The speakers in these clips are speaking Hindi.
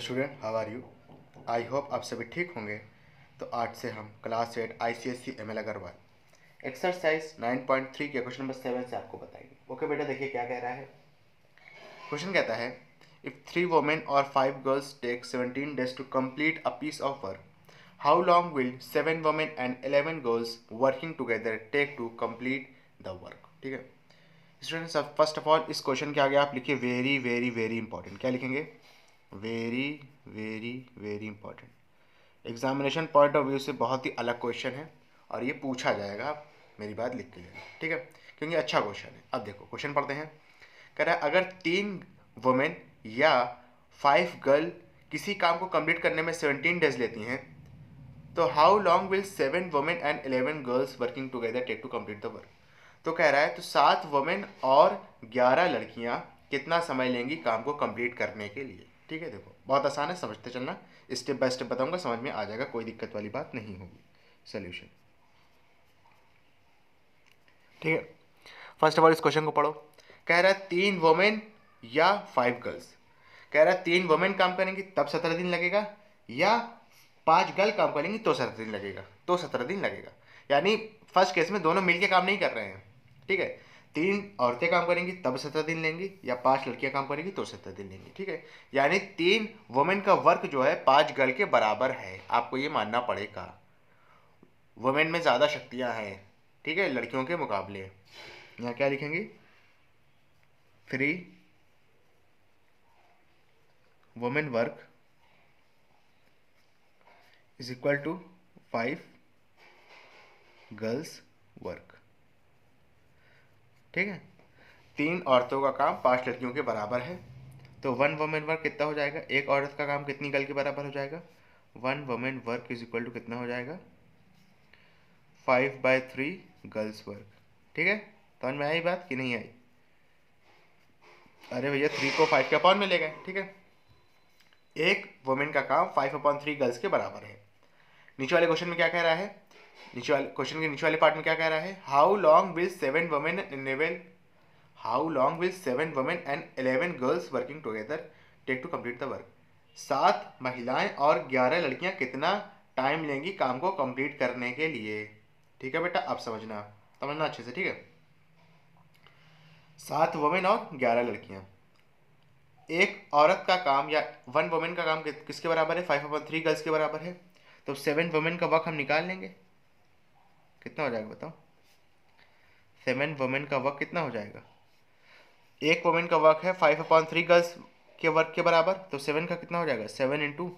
Student, how are you? I hope आप सभी ठीक होंगे। तो आज से हम class 8 ICSE ML Agarwal exercise 9.3 के क्वेश्चन नंबर 7 से आपको बताएंगे। ओके बेटा, देखिए क्या कह रहा है। क्वेश्चन कहता है, इफ 3 वुमेन और 5 girls take 17 days to complete a piece of work, how long will 7 women and 11 girls working together take to complete the work? ठीक है स्टूडेंट्स, फर्स्ट ऑफ ऑल इस क्वेश्चन के आगे आप लिखिए वेरी वेरी वेरी इंपॉर्टेंट। क्या लिखेंगे? Very very very important. Examination point of view से बहुत ही अलग क्वेश्चन है और ये पूछा जाएगा। आप मेरी बात लिख के लेना, ठीक है, क्योंकि अच्छा क्वेश्चन है। अब देखो क्वेश्चन पढ़ते हैं। कह रहा है, अगर 3 वुमेन या 5 गर्ल किसी काम को कंप्लीट करने में 17 डेज लेती हैं, तो how long will 7 women and 11 girls working together take to complete the work? तो कह रहा है, तो 7 वुमेन और 11 लड़कियां कितना समय लेंगी काम को कंप्लीट करने के लिए? ठीक है, देखो बहुत आसान है, समझते चलना। स्टेप बाय स्टेप बताऊंगा, समझ में आ जाएगा, कोई दिक्कत वाली बात नहीं होगी। सोल्यूशन, ठीक है। फर्स्ट ऑफ ऑल इस क्वेश्चन को पढ़ो। कह रहा है 3 वुमेन या 5 गर्ल्स। कह रहा है 3 वुमेन काम करेंगी तब 17 दिन लगेगा, या 5 गर्ल काम करेंगी तो 17 दिन लगेगा। तो 17 दिन लगेगा, यानी फर्स्ट केस में दोनों मिलके काम नहीं कर रहे हैं। ठीक है, 3 औरतें काम करेंगी तब 17 दिन लेंगी, या 5 लड़कियां काम करेंगी तो 17 दिन लेंगी। ठीक है, यानी 3 वुमेन का वर्क जो है 5 गर्ल के बराबर है। आपको ये मानना पड़ेगा, वुमेन में ज़्यादा शक्तियां हैं, ठीक है, लड़कियों के मुकाबले। यहाँ क्या लिखेंगे? 3 women work is equal to 5 girls work. ठीक है, 3 औरतों का काम 5 लड़कियों के बराबर है। तो 1 वुमेन वर्क कितना हो जाएगा? एक औरत का काम कितनी गर्ल के बराबर हो जाएगा? 1 women work is equal to कितना हो जाएगा? 5/3 गर्ल्स वर्क। ठीक है, समझ में आई बात कि नहीं आई? अरे भैया 3 को 5 के अपॉन में ले गए। ठीक है, एक वुमेन का काम 5/3 गर्ल्स के बराबर है। नीचे वाले क्वेश्चन में क्या कह रहा है? नीचे वाले क्वेश्चन के नीचे वाले पार्ट में क्या कह रहा है? How long will 7 women and how long will 7 women and 11 girls working together take to complete the work? 7 महिलाएं और 11 लड़कियां कितना टाइम लेंगी काम को कंप्लीट करने के लिए? ठीक है बेटा, अब समझना अच्छे से। ठीक है, 7 वुमेन और 11 लड़कियां। एक औरत का काम या 1 वुमेन का काम किसके बराबर है? 5/3 गर्ल्स के बराबर है। तो 7 वुमेन का वर्क हम निकाल लेंगे, कितना हो जाएगा बताओ? 7 वुमेन का वर्क कितना हो जाएगा? एक वुमेन का वर्क है 5/3 गर्ल्स के वर्क के बराबर, तो 7 का कितना हो जाएगा? 7 इंटू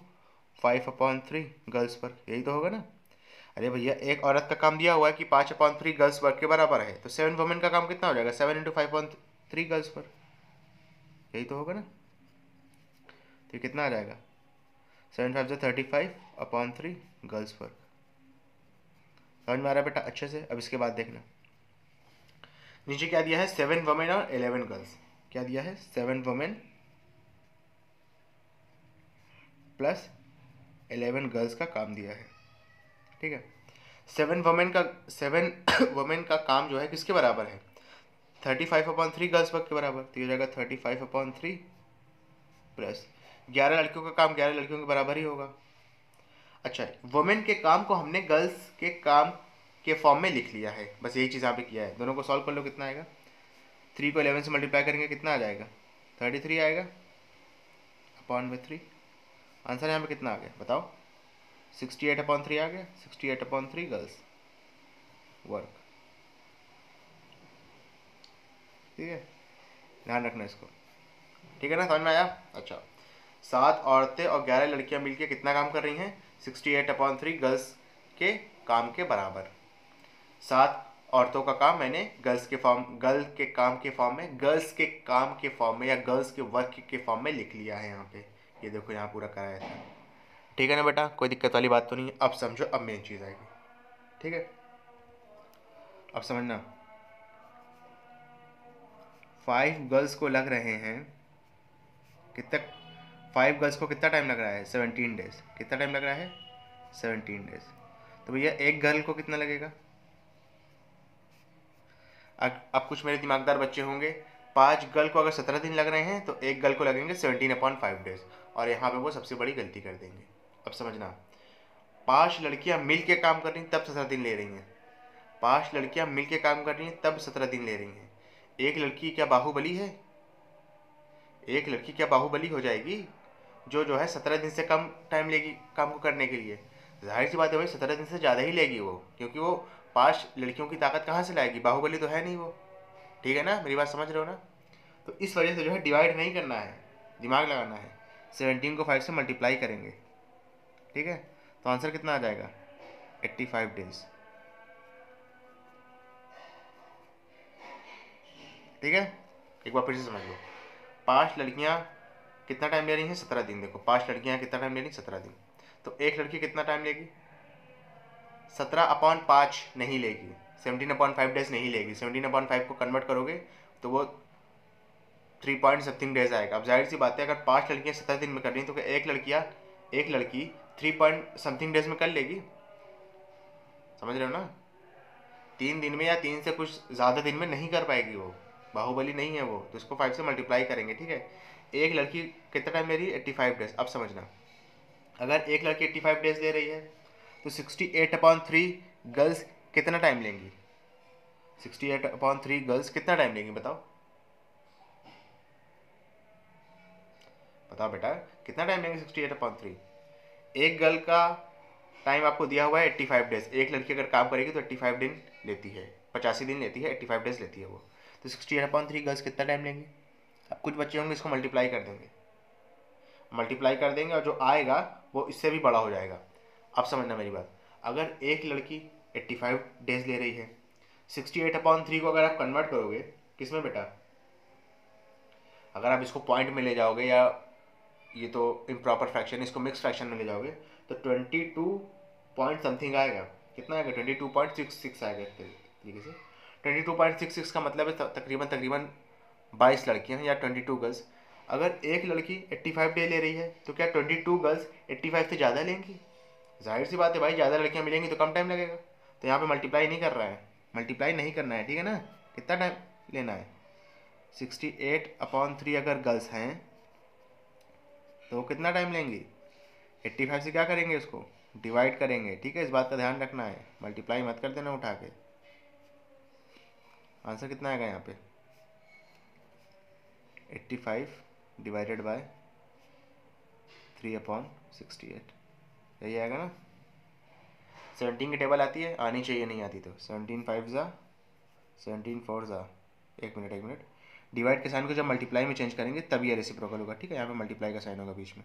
5/3 गर्ल्स वर्क, यही तो होगा ना। अरे भैया, एक औरत का काम दिया हुआ है कि 5/3 गर्ल्स वर्क के बराबर है, तो 7 वुमेन का काम कितना हो जाएगा? 7 इंटू 5/3 गर्ल्स वर्क, यही तो होगा ना। तो कितना आ जाएगा? 7×5 = 35/3 गर्ल्स वर्क। समझ में आ रहा है बेटा अच्छे से? अब इसके बाद देखना, नीचे क्या दिया है? 7 वुमेन और 11 गर्ल्स। क्या दिया है? 7 वुमेन प्लस 11 गर्ल्स का काम दिया है। ठीक है, 7 वुमेन का काम जो है किसके बराबर है? 35/3 गर्ल्स वर्क के बराबर, तो ये हो जाएगा 35/3 प्लस 11 लड़कियों का काम 11 लड़कियों के बराबर ही होगा। अच्छा, वुमेन के काम को हमने गर्ल्स के काम के फॉर्म में लिख लिया है, बस यही चीज़ यहाँ पे किया है। दोनों को सॉल्व कर लो, कितना आएगा? 3 को 11 से मल्टीप्लाई करेंगे, कितना आ जाएगा? 33 आएगा अपॉन में 3। आंसर यहाँ पे कितना आ गया बताओ? 68/3 आ गया। 68/3 गर्ल्स वर्क। ठीक है, ध्यान रखना इसको। ठीक है ना, समझ में आया? अच्छा, 7 औरतें और 11 लड़कियां मिलकर कितना काम कर रही हैं? 68/3 गर्ल्स के काम के बराबर। 7 औरतों का काम मैंने गर्ल्स के काम के फॉर्म में या गर्ल्स के वर्क के फॉर्म में लिख लिया है यहाँ पे। ये देखो यहाँ पूरा कराया था। ठीक है ना बेटा, कोई दिक्कत वाली बात तो नहीं है। अब समझो, अब मेन चीज़ आएगी। ठीक है, अब समझना। 5 गर्ल्स को लग रहे हैं कितना? 5 गर्ल्स को कितना टाइम लग रहा है? 17 डेज। कितना टाइम लग रहा है? 17 डेज। तो भैया एक गर्ल को कितना लगेगा? अब कुछ मेरे दिमागदार बच्चे होंगे 5 गर्ल को अगर 17 दिन लग रहे हैं तो एक गर्ल को लगेंगे 17/5 डेज, और यहाँ पे वो सबसे बड़ी गलती कर देंगे। अब समझना, 5 लड़कियाँ मिल के काम कर रही हैं तब 17 दिन ले रही हैं, 5 लड़कियाँ मिल के काम कर रही हैं तब 17 दिन ले रही हैं। एक लड़की क्या बाहुबली है? एक लड़की क्या बाहुबली हो जाएगी जो है 17 दिन से कम टाइम लेगी काम को करने के लिए? जाहिर सी बात है भाई, 17 दिन से ज़्यादा ही लेगी वो, क्योंकि वो 5 लड़कियों की ताकत कहाँ से लाएगी? बाहुबली तो है नहीं वो। ठीक है ना, मेरी बात समझ रहे हो ना? तो इस वजह से जो है डिवाइड नहीं करना है, दिमाग लगाना है। 17 को 5 से मल्टीप्लाई करेंगे, ठीक है? तो आंसर कितना आ जाएगा? 85 डेज। ठीक है, एक बार फिर से समझ लो। 5 लड़कियां कितना टाइम ले रही हैं? 17 दिन। देखो 5 लड़कियां कितना टाइम ले रही हैं? 17 दिन। तो एक लड़की कितना टाइम लेगी? 17/5 नहीं लेगी, 17/5 डेज नहीं लेगी। 17/5 को कन्वर्ट करोगे तो वो 3 पॉइंट समथिंग डेज आएगा। अब जाहिर सी बात है, अगर 5 लड़कियां 17 दिन में कर रही हैं तो क्या एक लड़की 3 पॉइंट समथिंग डेज में कर लेगी? समझ रहे हो ना? 3 दिन में या 3 से कुछ ज़्यादा दिन में नहीं कर पाएगी वो, बाहुबली नहीं है वो। तो इसको 5 से मल्टीप्लाई करेंगे, ठीक है? एक लड़की कितना टाइम ले रही है? 85 डेज। अब समझना, अगर एक लड़की 85 डेज ले रही है तो 68/3 गर्ल्स कितना टाइम लेंगी? 68/3 गर्ल्स कितना टाइम लेंगी बताओ? बताओ बेटा, कितना टाइम लेंगे 68/3? एक गर्ल का टाइम आपको दिया हुआ है 85 डेज। एक लड़की अगर काम करेगी तो 85 दिन लेती है, 85 दिन लेती है, 85 डेज लेती है वो। तो 68/3 गर्ल्स कितना टाइम लेंगी? अब कुछ बच्चे होंगे इसको मल्टीप्लाई कर देंगे, और जो आएगा वो इससे भी बड़ा हो जाएगा। अब समझना मेरी बात, अगर एक लड़की 85 डेज ले रही है, 68/3 को अगर आप कन्वर्ट करोगे किसमें बेटा? अगर आप इसको पॉइंट में ले जाओगे, या ये तो इम्प्रॉपर फ्रैक्शन, इसको मिक्स फ्रैक्शन में ले जाओगे तो 22 पॉइंट समथिंग आएगा। कितना आएगा? 22.66 आएगा एक तरीके से। 22.66 का मतलब है तकरीबन 22 लड़कियां या 22 गर्ल्स। अगर एक लड़की 85 डे ले रही है तो क्या 22 गर्ल्स 85 से ज़्यादा लेंगी? जाहिर सी बात है भाई, ज़्यादा लड़कियां मिलेंगी तो कम टाइम लगेगा। तो यहाँ पे मल्टीप्लाई नहीं कर रहा है, मल्टीप्लाई नहीं करना है, ठीक है ना? कितना टाइम लेना है? 68/3 अगर गर्ल्स हैं तो कितना टाइम लेंगी? 85 से क्या करेंगे? उसको डिवाइड करेंगे, ठीक है? इस बात का ध्यान रखना है, मल्टीप्लाई मत कर देना उठा के। आंसर कितना आएगा यहाँ पे? 85 डिवाइडेड बाय 3/68, यही आएगा ना? 17 की टेबल आती है? आनी चाहिए, नहीं आती तो 17/5 ज़ा 17/4 ज़ा, एक मिनट, डिवाइड के साइन को जब मल्टीप्लाई में चेंज करेंगे तब ये रेसिप्रोकल होगा, ठीक है? यहाँ पे मल्टीप्लाई का साइन होगा बीच में।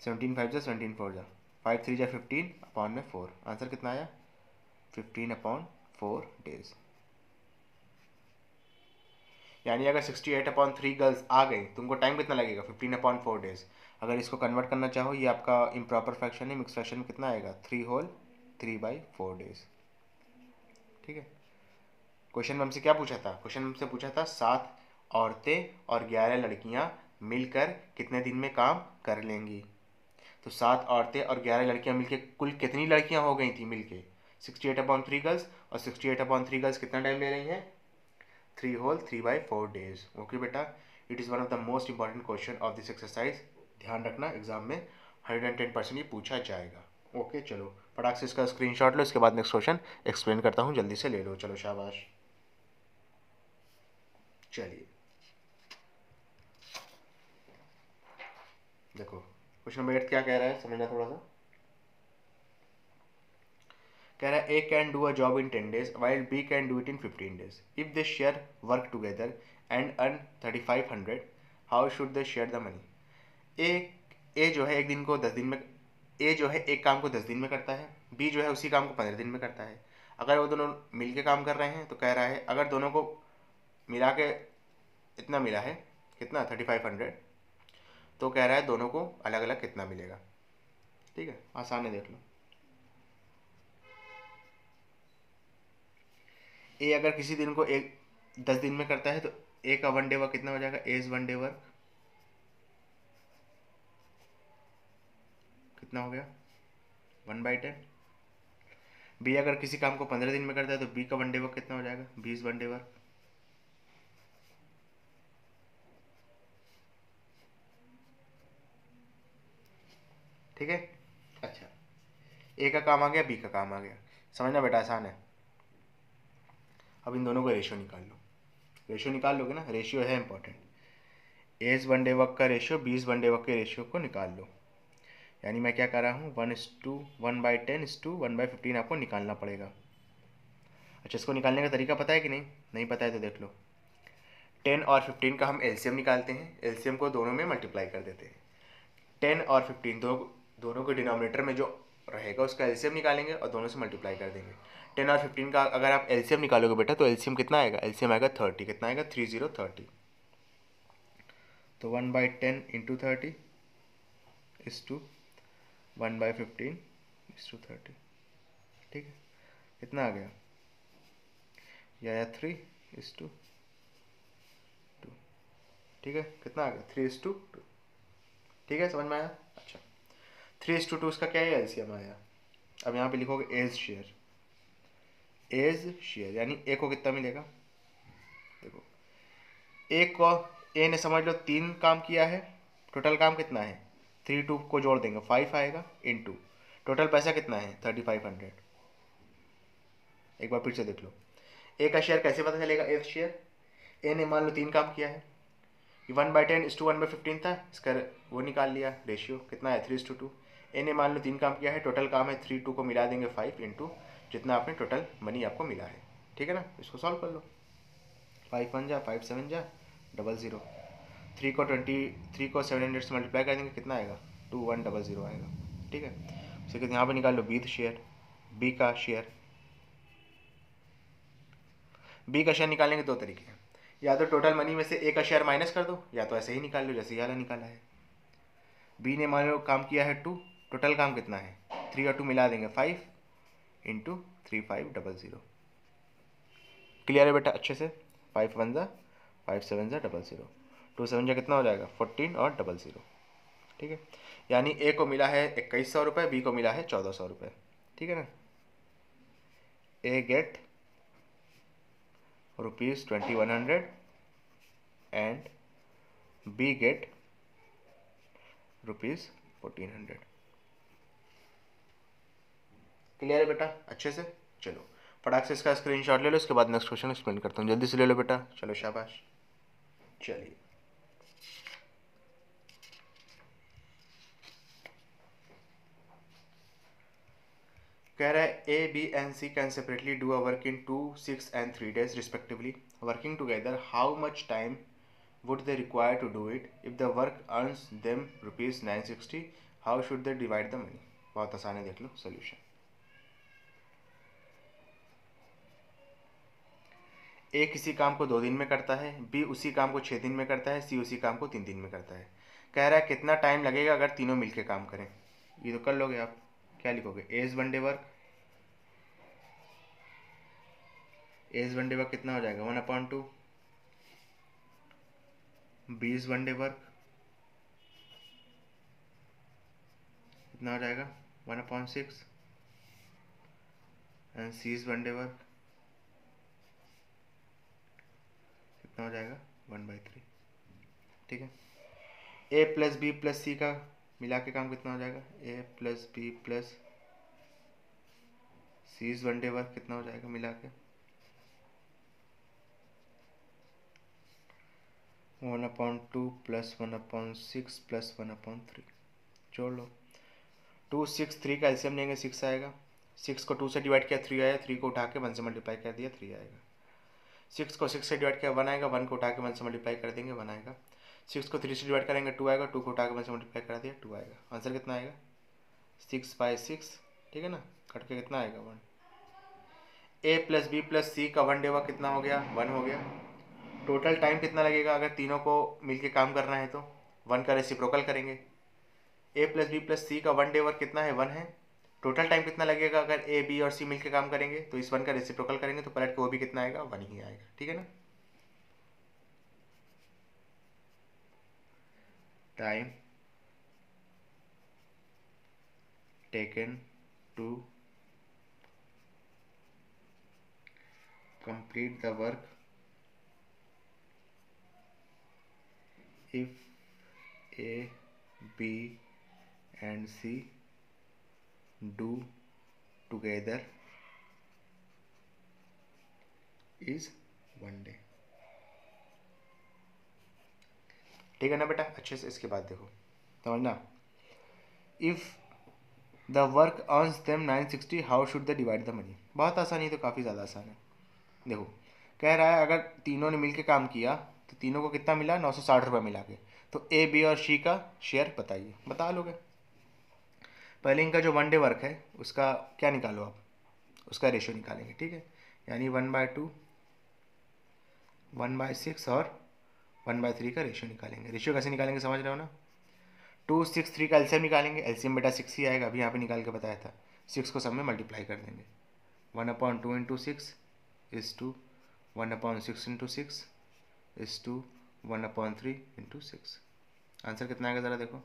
17/5 ज़ा 17/4 ज़ा, 5 3 ज़ा 15/4। आंसर कितना आया? 15/4 डेज। यानी अगर 68/3 गर्ल्स आ गई तो उनको टाइम कितना लगेगा? 15/4 डेज। अगर इसको कन्वर्ट करना चाहो, ये आपका इम्प्रॉपर फ्रैक्शन है, मिक्स फ्रैक्शन में कितना आएगा? 3/4 डेज, ठीक है? क्वेश्चन में हमसे क्या पूछा था? क्वेश्चन में हमसे पूछा था 7 औरतें और 11 लड़कियां मिलकर कितने दिन में काम कर लेंगी? तो 7 औरतें और 11 लड़कियां मिलकर कुल कितनी लड़कियां हो गई थी मिलके? 68/3 गर्ल्स, और 68/3 गर्ल्स कितना टाइम ले रही हैं? 3/4 डेज। ओके बेटा, it is one of the most important question of this exercise. ध्यान रखना, एग्जाम में 110% ये पूछा जाएगा। ओके चलो, फटाक से इसका स्क्रीनशॉट लो, इसके बाद नेक्स्ट क्वेश्चन एक्सप्लेन करता हूँ, जल्दी से ले लो। चलो शाबाश। चलिए देखो, क्वेश्चन नंबर 8 क्या कह रहा है, समझना थोड़ा सा। कह रहा है A can do a job in 10 days while B can do it in 15 days. If they share work together and earn 3500, how should they share the money? ए जो है एक दिन को 10 दिन में, ए जो है एक काम को 10 दिन में करता है, बी जो है उसी काम को 15 दिन में करता है। अगर वो दोनों मिल के काम कर रहे हैं तो कह रहा है अगर दोनों को मिला के इतना मिला है, कितना? 3500, तो कह रहा है दोनों को अलग अलग कितना मिलेगा। ठीक है, आसान है, देख लो। ए अगर किसी दिन को 10 दिन में करता है तो ए का 1 डे वर्क कितना हो जाएगा? एज 1 डे वर्क कितना हो गया? 1/10। बी अगर किसी काम को 15 दिन में करता है तो बी का 1 डे वर्क कितना हो जाएगा? 20 1 डे वर्क। ठीक है। अच्छा, ए का काम आ गया, बी का काम आ गया, समझना बेटा आसान है। अब इन दोनों का रेशियो निकाल लो। रेशियो निकाल लोगे ना, रेशियो है important. As one day work का रेशियो 20 वन डे वर्क के रेशियो को निकाल लो। यानी मैं क्या कर रहा हूँ, 1:1/10:1/15 आपको निकालना पड़ेगा। अच्छा, इसको निकालने का तरीका पता है कि नहीं? नहीं पता है तो देख लो। 10 और 15 का हम एलसीएम निकालते हैं, एलसीएम को दोनों में मल्टीप्लाई कर देते हैं। 10 और 15 दोनों के डिनोमिनेटर में जो रहेगा उसका एलसीएम निकालेंगे और दोनों से मल्टीप्लाई कर देंगे। 10 और 15 का अगर आप एलसीएम निकालोगे बेटा तो एलसीएम कितना आएगा? एलसीएम आएगा 30। कितना आएगा? 30 तो 1/10 into 30 is to 1/15 is to 30। ठीक है, कितना आ गया? या 3 इज टू 2। ठीक है, कितना आ गया? 3:2। ठीक है, समझ में आया? अच्छा, 3:2 इसका क्या है? एलसीएम आया। अब यहाँ पे लिखोगे एज शेयर। एज शेयर यानी ए को कितना मिलेगा? देखो, ए को ए ने समझ लो 3 काम किया है, टोटल काम कितना है? 3 2 को जोड़ देंगे 5 आएगा, इनटू टोटल पैसा कितना है? 3500। एक बार फिर से देख लो, ए का शेयर कैसे पता चलेगा? एज शेयर, ए ने मान लो 3 काम किया है, 1/10 इस टू 1/15 था, इसका वो निकाल लिया, रेशियो कितना है? 3:2। ए ने मान लो 3 काम किया है, टोटल काम है 3 2 को मिला देंगे 5 इंटू जितना आपने टोटल मनी आपको मिला है। ठीक है ना, इसको सॉल्व कर लो। 5 1 जा 5 7 जा 00। 3 को 700 से मल्टीप्लाई कर देंगे, कितना आएगा? 2100 आएगा। ठीक है, उसे यहाँ पे निकाल लो बी शेयर। बी का शेयर, बी का शेयर निकालने के दो तरीके हैं, या तो टोटल मनी में से ए का शेयर माइनस कर दो, या तो ऐसे ही निकाल लो जैसे वाला निकाला है। बी ने मान लो काम किया है 2, टोटल काम कितना है? 3 और 2 मिला देंगे 5 इंटू 3500। क्लियर है बेटा अच्छे से? 5 1 जा 5 7 जा 00, 2 7 जा कितना हो जाएगा? 14 और 00। ठीक है, यानी ए को मिला है 2100 रुपये, बी को मिला है 1400 रुपये। ठीक है ना, A get ₹2100 and B get ₹1400। Clear है बेटा अच्छे से? चलो फटाक से इसका स्क्रीनशॉट ले लो, इसके बाद नेक्स्ट क्वेश्चन एक्सप्लेन करता हूँ। जल्दी से ले लो बेटा, चलो शाबाश। चलिए, कह रहा है A B and C can separately do a work in 2 6 and 3 days respectively. Working together, how much time would they require to do it? If the work earns them ₹960, how should they divide the money? बहुत आसान है, देख लो सोल्यूशन। ए किसी काम को 2 दिन में करता है, बी उसी काम को 6 दिन में करता है, सी उसी काम को 3 दिन में करता है। कह रहा है कितना टाइम लगेगा अगर तीनों मिलकर काम करें? ये तो कर लोगे आप। क्या लिखोगे? As one day work, as one day work कितना हो जाएगा? 1/2। बीज वन डे वर्क कितना हो जाएगा? 1/6। And C's one day work कितना हो जाएगा? 1/3। ठीक है, A plus B plus C का मिला के काम कितना हो जाएगा? A plus B plus C's one day work कितना हो जाएगा मिला के? 1/2 प्लस 1/6 प्लस 1/3। जोड़ लो, 2 6 3 का एलसीएम लेंगे 6 आएगा। 6 को 2 से डिवाइड किया 3 आया, 3 को उठा के 1 से मल्टीप्लाई कर दिया 3 आएगा। 6 को 6 से डिवाइड किया 1 आएगा, 1 को उठा के 1 से मल्टीप्लाई कर देंगे 1 आएगा। 6 को 3 से डिवाइड करेंगे 2 आएगा, 2 को उठा के 1 से मल्टीप्लाई कर दिया 2 आएगा। आंसर कितना आएगा? 6/6। ठीक है ना, कट के कितना आएगा? 1। ए प्लस बी प्लस सी का वन डे वर्क कितना हो गया? 1 हो गया। टोटल टाइम कितना लगेगा अगर तीनों को मिलके काम करना है? तो 1 का रेसिप्रोकल करेंगे। ए प्लस बी प्लस सी का वन डे वर्क कितना है? 1 है। टोटल टाइम कितना लगेगा अगर ए बी और सी मिलकर काम करेंगे? तो इस 1 का रेसिप्रोकल करेंगे तो पलट के वो भी कितना आएगा? 1 ही आएगा। ठीक है ना, time taken to complete the work if A, B and C do together is 1 day। ठीक है ना बेटा, अच्छे से इसके बाद देखो समझना। If the work earns them 960 how should they divide the money. बहुत आसान है, तो काफ़ी ज़्यादा आसान है। देखो कह रहा है अगर तीनों ने मिलकर काम किया तो तीनों को कितना मिला, 960 रुपये मिला के। तो ए बी और सी का शेयर बताइए, बता लोगे। पहले इनका जो 1 डे वर्क है उसका क्या निकालो आप, उसका रेशियो निकालेंगे, ठीक है। यानी 1/2, 1/6 और 1/3 का रेशियो निकालेंगे। रेशियो कैसे निकालेंगे समझ रहे हो ना। 2, 6, 3 का एलसीएम निकालेंगे। एलसीएम बेटा 6 ही आएगा, अभी यहाँ पे निकाल के बताया था। 6 को सब में मल्टीप्लाई कर देंगे। 1/2 into 6 is to 1/6 into 6 is to 1/3 into 6। Answer कितना आएगा ज़रा देखो।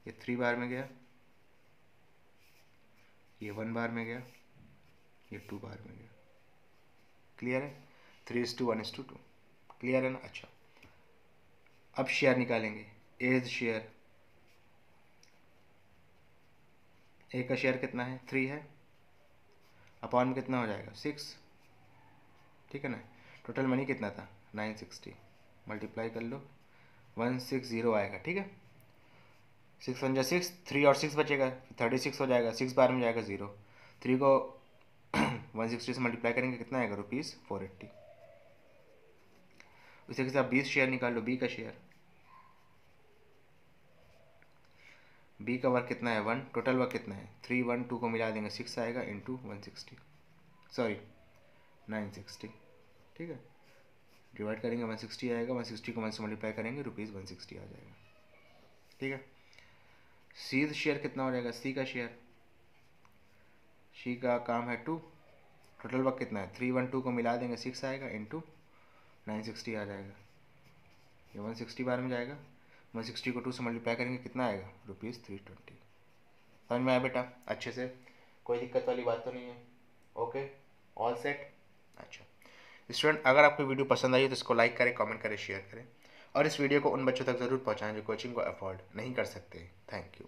ये 3 बार में गया, ये 1 बार में गया, ये 2 बार में गया। क्लियर है। 3:1:2 क्लियर है ना। अच्छा अब शेयर निकालेंगे। एज शेयर, ए का शेयर कितना है 3 है, अपॉन में कितना हो जाएगा 6, ठीक है ना। टोटल मनी कितना था 960, मल्टीप्लाई कर लो 160 आएगा, ठीक है। 6 1 6, 3 और 6 बचेगा 36 हो जाएगा। 6 बार में जाएगा 0, 3 को 160 से मल्टीप्लाई करेंगे कितना आएगा ₹480। उसी के साथ 20 शेयर निकाल लो। बी का शेयर, बी का वर्क कितना है 1, टोटल वर्क कितना है 3, 1 2 को मिला देंगे 6 आएगा इंटू 160, सॉरी 960, ठीक है। डिवाइड करेंगे 160 आएगा, 160 को 1 से मल्टीप्लाई करेंगे ₹160 आ जाएगा, ठीक है। सी शेयर कितना हो जाएगा, सी का शेयर, सी का काम है 2, टोटल वर्क कितना है 3, 1 2 को मिला देंगे 6 आएगा इंटू 960 आ जाएगा। ये 160 बार में जाएगा, 160 को 2 से मल्टीप्लाई करेंगे कितना आएगा ₹320। समझ में आया बेटा अच्छे से, कोई दिक्कत वाली बात तो नहीं है। Okay all set. अच्छा स्टूडेंट, अगर आपको वीडियो पसंद आई तो इसको लाइक करें, कमेंट करें, शेयर करें और इस वीडियो को उन बच्चों तक ज़रूर पहुंचाएं जो कोचिंग को अफोर्ड नहीं कर सकते। Thank you.